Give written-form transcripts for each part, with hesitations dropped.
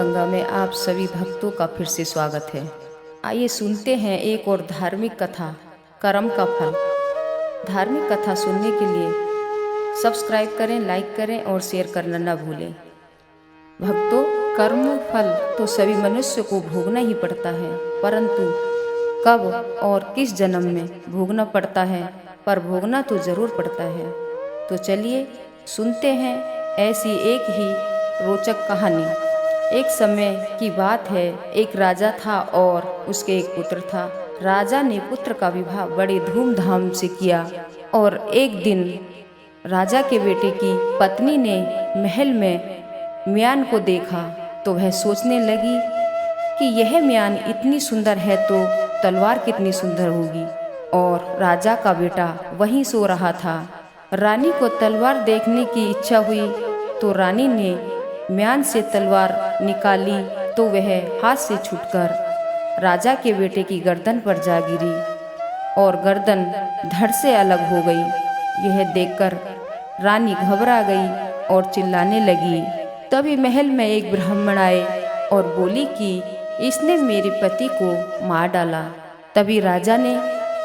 गंगा में आप सभी भक्तों का फिर से स्वागत है। आइए सुनते हैं एक और धार्मिक कथा, कर्म का फल। धार्मिक कथा सुनने के लिए सब्सक्राइब करें, लाइक करें और शेयर करना न भूलें। भक्तों, कर्म फल तो सभी मनुष्य को भोगना ही पड़ता है, परंतु कब और किस जन्म में भोगना पड़ता है, पर भोगना तो जरूर पड़ता है। तो चलिए सुनते हैं ऐसी एक ही रोचक कहानी। एक समय की बात है, एक राजा था और उसके एक पुत्र था। राजा ने पुत्र का विवाह बड़े धूमधाम से किया और एक दिन राजा के बेटे की पत्नी ने महल में म्यान को देखा तो वह सोचने लगी कि यह म्यान इतनी सुंदर है तो तलवार कितनी सुंदर होगी। और राजा का बेटा वहीं सो रहा था। रानी को तलवार देखने की इच्छा हुई तो रानी ने म्यान से तलवार निकाली तो वह हाथ से छूटकर राजा के बेटे की गर्दन पर जा गिरी और गर्दन धड़ से अलग हो गई। यह देखकर रानी घबरा गई और चिल्लाने लगी। तभी महल में एक ब्राह्मण आए और बोली कि इसने मेरे पति को मार डाला। तभी राजा ने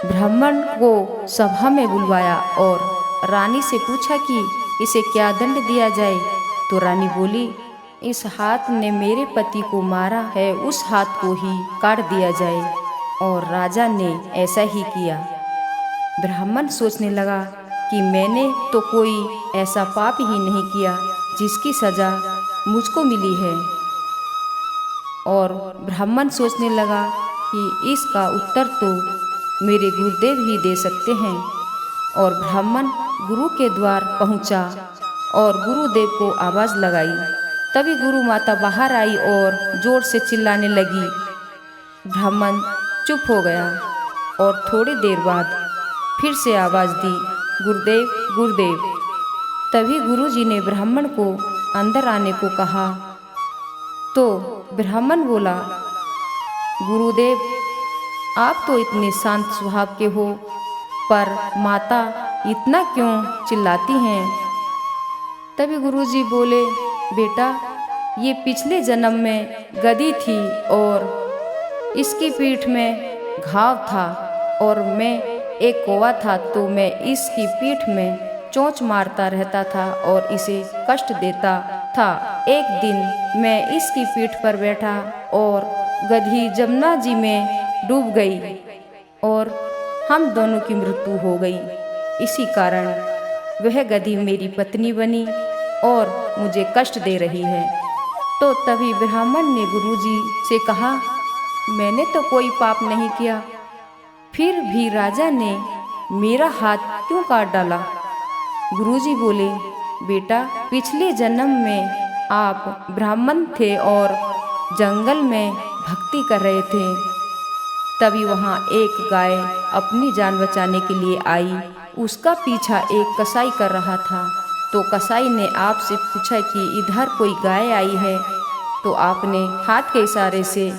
ब्राह्मण को सभा में बुलवाया और रानी से पूछा कि इसे क्या दंड दिया जाए। तो रानी बोली, इस हाथ ने मेरे पति को मारा है, उस हाथ को ही काट दिया जाए। और राजा ने ऐसा ही किया। ब्राह्मण सोचने लगा कि मैंने तो कोई ऐसा पाप ही नहीं किया जिसकी सजा मुझको मिली है। और ब्राह्मण सोचने लगा कि इसका उत्तर तो मेरे गुरुदेव ही दे सकते हैं। और ब्राह्मण गुरु के द्वार पहुंचा और गुरुदेव को आवाज़ लगाई। तभी गुरु माता बाहर आई और जोर से चिल्लाने लगी। ब्राह्मण चुप हो गया और थोड़ी देर बाद फिर से आवाज़ दी, गुरुदेव गुरुदेव। तभी गुरुजी ने ब्राह्मण को अंदर आने को कहा तो ब्राह्मण बोला, गुरुदेव आप तो इतने शांत स्वभाव के हो, पर माता इतना क्यों चिल्लाती हैं। तभी गुरुजी बोले, बेटा ये पिछले जन्म में गधी थी और इसकी पीठ में घाव था और मैं एक कौवा था तो मैं इसकी पीठ में चोंच मारता रहता था और इसे कष्ट देता था। एक दिन मैं इसकी पीठ पर बैठा और गधी जमुना जी में डूब गई और हम दोनों की मृत्यु हो गई। इसी कारण वह गधी मेरी पत्नी बनी और मुझे कष्ट दे रही है। तो तभी ब्राह्मण ने गुरुजी से कहा, मैंने तो कोई पाप नहीं किया, फिर भी राजा ने मेरा हाथ क्यों काट डाला। गुरुजी बोले, बेटा पिछले जन्म में आप ब्राह्मण थे और जंगल में भक्ति कर रहे थे। तभी वहाँ एक गाय अपनी जान बचाने के लिए आई। उसका पीछा एक कसाई कर रहा था। तो कसाई ने आपसे पूछा कि इधर कोई गाय आई है। तो आपने हाथ के इशारे से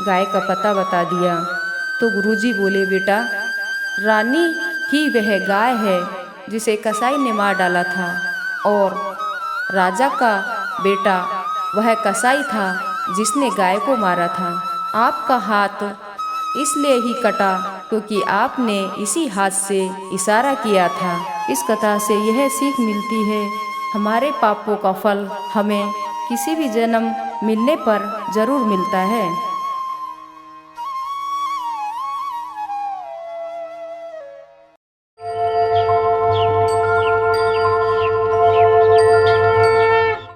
गाय का पता बता दिया। तो गुरुजी बोले, बेटा रानी ही वह गाय है जिसे कसाई ने मार डाला था और राजा का बेटा वह कसाई था जिसने गाय को मारा था। आपका हाथ इसलिए ही कटा क्योंकि आपने इसी हाथ से इशारा किया था। इस कथा से यह सीख मिलती है, हमारे पापों का फल हमें किसी भी जन्म मिलने पर जरूर मिलता है।